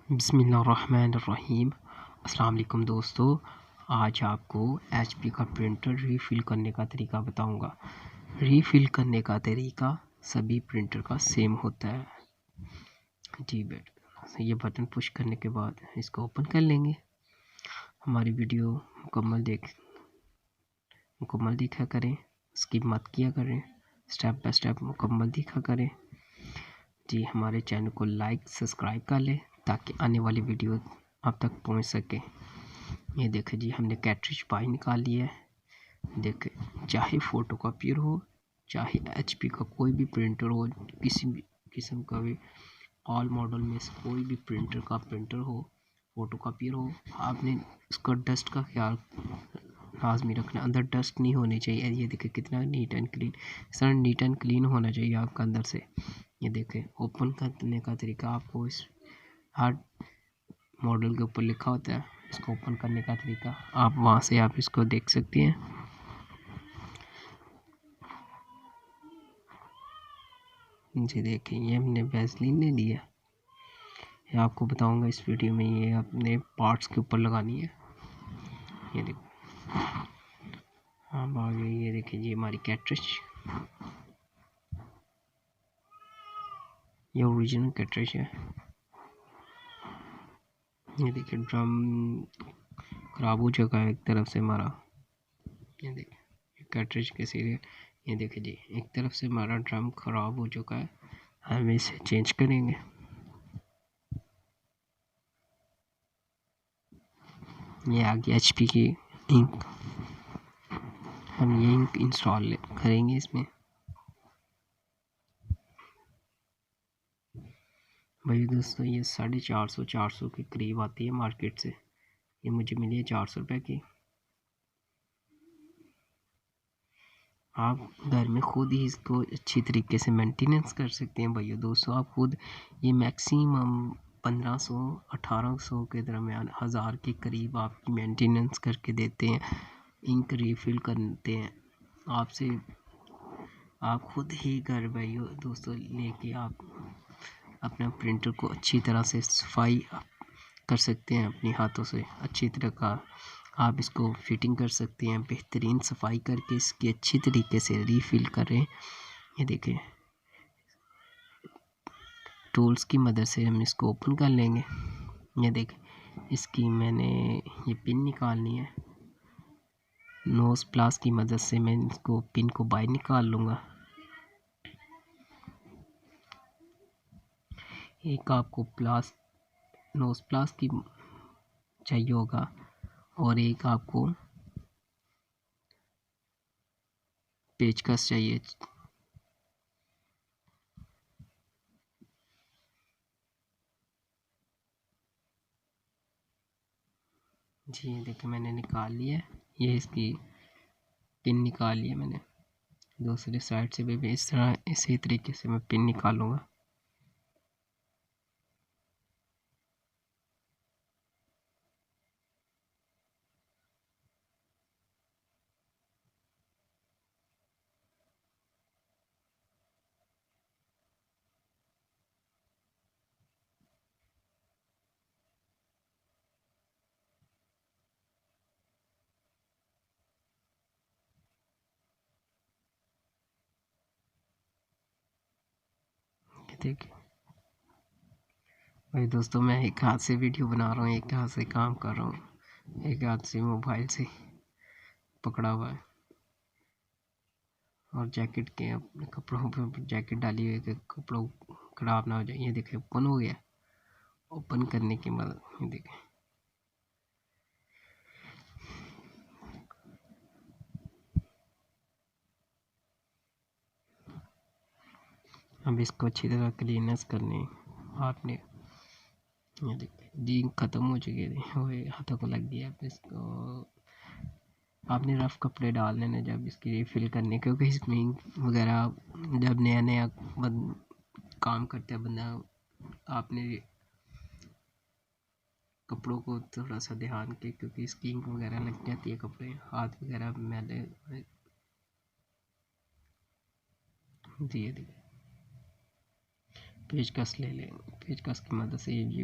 बिस्मिल्लाहिर्रहमानिर्रहीम। अस्सलाम वालेकुम दोस्तों, आज आपको HP का प्रिंटर रीफ़िल करने का तरीका बताऊंगा। रीफ़िल करने का तरीका सभी प्रिंटर का सेम होता है। जी बेट ये बटन पुश करने के बाद इसको ओपन कर लेंगे। हमारी वीडियो मुकम्मल देखा करें, स्किप मत किया करें, स्टेप बाय स्टेप मुकम्मल देखा करें। जी हमारे चैनल को लाइक सब्सक्राइब कर लें ताकि आने वाली वीडियो आप तक पहुंच सके। ये देखें जी, हमने कैट्रिज बाहर निकाल लिया है। देखें, चाहे फोटोकॉपियर हो, चाहे HP का कोई भी प्रिंटर हो, किसी भी किस्म का भी ऑल मॉडल में से कोई भी प्रिंटर हो, फोटोकॉपियर हो, आपने उसका डस्ट का ख्याल लाजमी रखना। अंदर डस्ट नहीं होनी चाहिए। ये देखें कितना नीट एंड क्लीन, इस तरह नीट एंड क्लीन होना चाहिए आपका अंदर से। ये देखें, ओपन करने का तरीका आपको इस हर मॉडल के ऊपर लिखा होता है। इसको ओपन करने का तरीका आप वहाँ से आप इसको देख सकते हैं। जी देखें, ये हमने वैसलीन ले लिया। ये आपको बताऊंगा इस वीडियो में, ये अपने पार्ट्स के ऊपर लगानी है। ये देखो, आप आगे ये देखिए, ये हमारी कैट्रिज, ये ओरिजिनल कैट्रिज है। ये देखिए, ड्रम खराब हो चुका है एक तरफ से हमारा। ये देखिए कैट्रिज के सिरे, ये देखिए जी, एक तरफ से हमारा ड्रम खराब हो चुका है, हम इसे चेंज करेंगे। ये आ गया HP की इंक, हम ये इंक इंस्टॉल करेंगे इसमें। भाई दोस्तों, ये 450 के करीब आती है मार्केट से। ये मुझे मिली है 400 रुपये की। आप घर में खुद ही इसको अच्छी तरीके से मेंटेनेंस कर सकते हैं। भाइयों दोस्तों, आप खुद ये मैक्सिमम 1500-1800 के दरमियान 1000 के करीब आपकी मेंटेनेंस करके देते हैं, इंक रीफ़िल करते हैं आपसे। आप खुद ही घर भाइयों दोस्तों लेके आप अपना प्रिंटर को अच्छी तरह से सफाई कर सकते हैं। अपनी हाथों से अच्छी तरह का आप इसको फिटिंग कर सकते हैं। बेहतरीन सफाई करके इसकी अच्छी तरीके से रीफ़िल करें। ये देखें, टूल्स की मदद से हम इसको ओपन कर लेंगे। ये देखें, इसकी मैंने ये पिन निकालनी है। नोज़ प्लास की मदद से मैं इसको पिन को बाहर निकाल लूँगा। एक आपको नोज़ प्लास की चाहिए होगा और एक आपको पेचकस चाहिए। जी देखिए, मैंने निकाल लिया है। ये इसकी पिन निकाल लिया मैंने। दूसरी साइड से भी इस तरह इसी तरीके से मैं पिन निकालूंगा। देखिए भाई दोस्तों, मैं एक हाथ से वीडियो बना रहा हूँ, एक हाथ से काम कर रहा हूँ, एक हाथ से मोबाइल से पकड़ा हुआ है और जैकेट के अपने कपड़ों पर जैकेट डाली हुई है, कपड़ों खराब ना हो जाए। ये देखिए ओपन हो गया। ओपन करने के बाद ये देखें, अब इसको अच्छी तरह क्लीननेस करनी आपने। ये देखिए जी, ख़त्म हो चुकी है, हाथों को लग गया। अब इसको आपने रफ़ कपड़े डालने ने जब इसकी रीफ़िल करने, क्योंकि इसमें इंक वगैरह जब नया नया काम करता है बंदा, आपने कपड़ों को थोड़ा सा ध्यान के, क्योंकि इसकी इंक वगैरह लग जाती है, कपड़े हाथ वगैरह मैले। जी ये देखिए, पेचकस ले लें, पेचकस की मदद से ये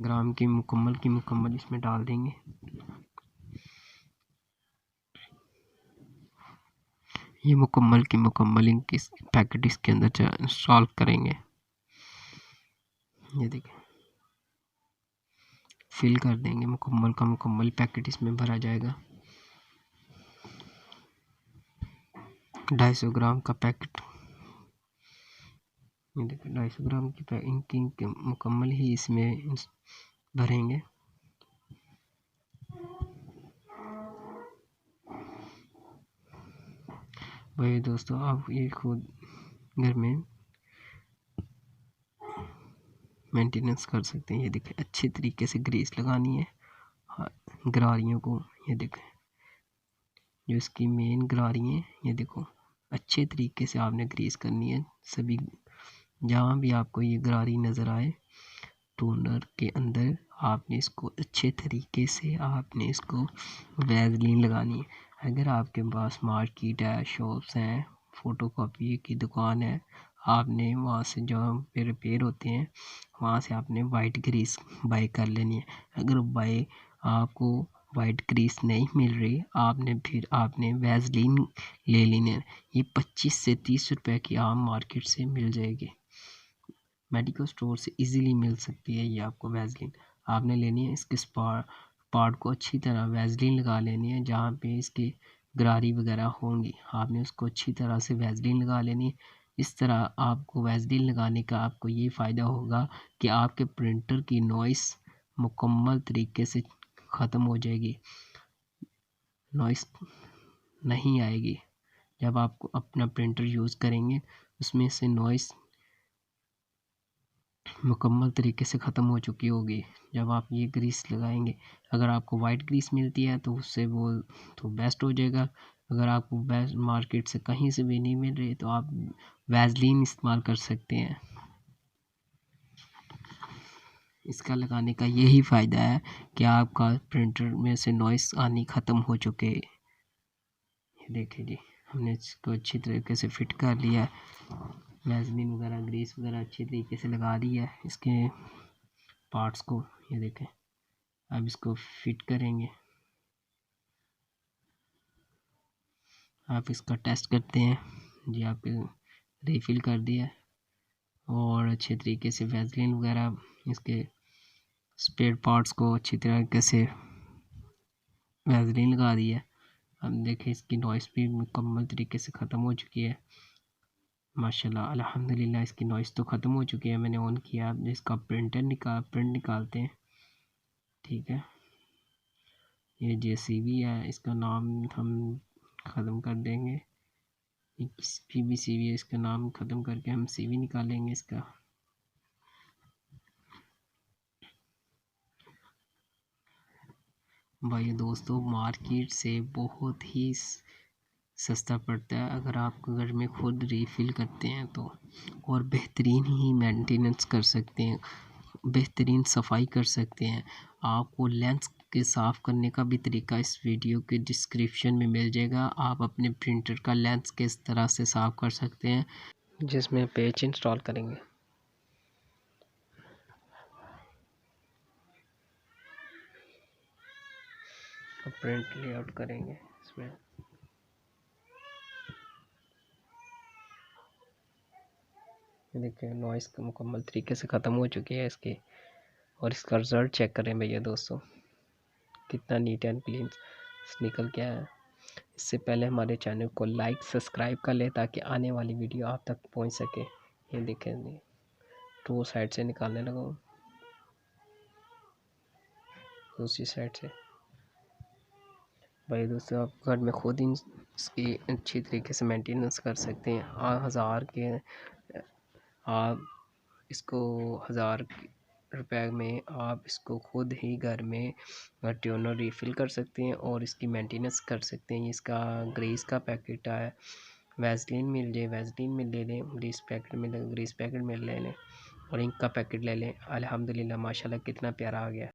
ग्राम की मुकम्मल इसमें डाल देंगे। ये मुकम्मल इनकी पैकेट इसके अंदर इंस्टॉल करेंगे। ये देखें, फिल कर देंगे। मुकम्मल पैकेट इसमें भरा जाएगा। 250 ग्राम का पैकेट, ये देखिए 250 ग्राम की इनकी मुकम्मल ही इसमें भरेंगे। भाई दोस्तों, आप ये खुद घर में मेंटेनेंस कर सकते हैं। ये देखें, अच्छे तरीके से ग्रीस लगानी है गरारियों को। ये देखें, जो इसकी मेन गरारी हैं, ये देखो अच्छे तरीके से आपने ग्रीस करनी है। सभी जहाँ भी आपको ये गरारी नज़र आए टोनर के अंदर, आपने इसको अच्छे तरीके से आपने इसको वैसलीन लगानी है। अगर आपके पास मार्केट है, शॉप्स हैं, फ़ोटोकॉपी की दुकान है, आपने वहाँ से जो पे रिपेयर होते हैं वहाँ से आपने वाइट ग्रीस बाय कर लेनी है। अगर बाय आपको वाइट ग्रीस नहीं मिल रही, आपने वैसलीन ले लेनी है। ये 25 से 30 रुपए की आम मार्केट से मिल जाएगी, मेडिकल स्टोर से इजीली मिल सकती है। ये आपको वैसलीन आपने लेनी है। इसके पार्ट को अच्छी तरह वैसलीन लगा लेनी है। जहाँ पे इसकी गरारी वगैरह होंगी, आपने उसको अच्छी तरह से वैसलीन लगा लेनी है। इस तरह आपको वैसलीन लगाने का आपको ये फ़ायदा होगा कि आपके प्रिंटर की नॉइस मुकम्मल तरीके से ख़त्म हो जाएगी, नॉइस नहीं आएगी। जब आप अपना प्रिंटर यूज़ करेंगे, उसमें से नॉइस मुकम्मल तरीके से ख़त्म हो चुकी होगी जब आप ये ग्रीस लगाएंगे। अगर आपको वाइट ग्रीस मिलती है तो उससे वो तो बेस्ट हो जाएगा। अगर आपको बेस्ट मार्केट से कहीं से भी नहीं मिल रही तो आप वैसलीन इस्तेमाल कर सकते हैं। इसका लगाने का यही फ़ायदा है कि आपका प्रिंटर में से नॉइस आनी ख़त्म हो चुके। ये देखिए जी, हमने इसको अच्छी तरीके से फिट कर लिया है। वैसलीन वगैरह ग्रीस वगैरह अच्छी तरीके से लगा दी है इसके पार्ट्स को। ये देखें, अब इसको फिट करेंगे। आप इसका टेस्ट करते हैं जी। आप रीफिल कर दिया और अच्छे तरीके से वैसलीन वगैरह इसके स्पेयर पार्ट्स को अच्छी तरीके से वैसलीन लगा दी है। अब देखें, इसकी नॉइस भी मुकम्मल तरीके से ख़त्म हो चुकी है माशाल्लाह अल्हम्दुलिल्लाह। इसकी नॉइस तो ख़त्म हो चुकी है। मैंने ऑन किया, अब इसका प्रिंट निकालते हैं। ठीक है, ये JCB है, इसका नाम हम ख़त्म कर देंगे। PBCB है, इसका नाम ख़त्म करके हम CV निकालेंगे इसका। भाई दोस्तों, मार्केट से बहुत ही सस्ता पड़ता है अगर आप घर में खुद रीफ़िल करते हैं तो, और बेहतरीन ही मेंटेनेंस कर सकते हैं, बेहतरीन सफाई कर सकते हैं। आपको लेंस के साफ़ करने का भी तरीका इस वीडियो के डिस्क्रिप्शन में मिल जाएगा। आप अपने प्रिंटर का लेंस किस तरह से साफ़ कर सकते हैं, जिसमें पेज इंस्टॉल करेंगे। प्रिंट लेआउट करेंगे इसमें। देखिए, नॉइस मुकम्मल तरीके से ख़त्म हो चुकी है इसकी, और इसका रिज़ल्ट चेक करें भैया दोस्तों, कितना नीट एंड क्लीन निकल के आया है। इससे पहले हमारे चैनल को लाइक सब्सक्राइब कर ले ताकि आने वाली वीडियो आप तक पहुंच सके। ये देखें, टू साइड से निकालने लगा हूँ, दूसरी साइड से। भाई दोस्तों, आप घर में खुद इसकी अच्छी तरीके से मेंटेनेंस कर सकते हैं। 1000 के आप इसको 1000 रुपए में आप इसको खुद ही घर में ट्यूनर रीफ़िल कर सकते हैं और इसकी मेंटेनेंस कर सकते हैं। इसका ग्रीस का पैकेट है, वैसलीन मिल जाए वैसलीन में ले लें, ग्रीस पैकेट मिल ले लें, और इंक का पैकेट ले लें। अल्हम्दुलिल्लाह माशाल्लाह कितना प्यारा आ गया।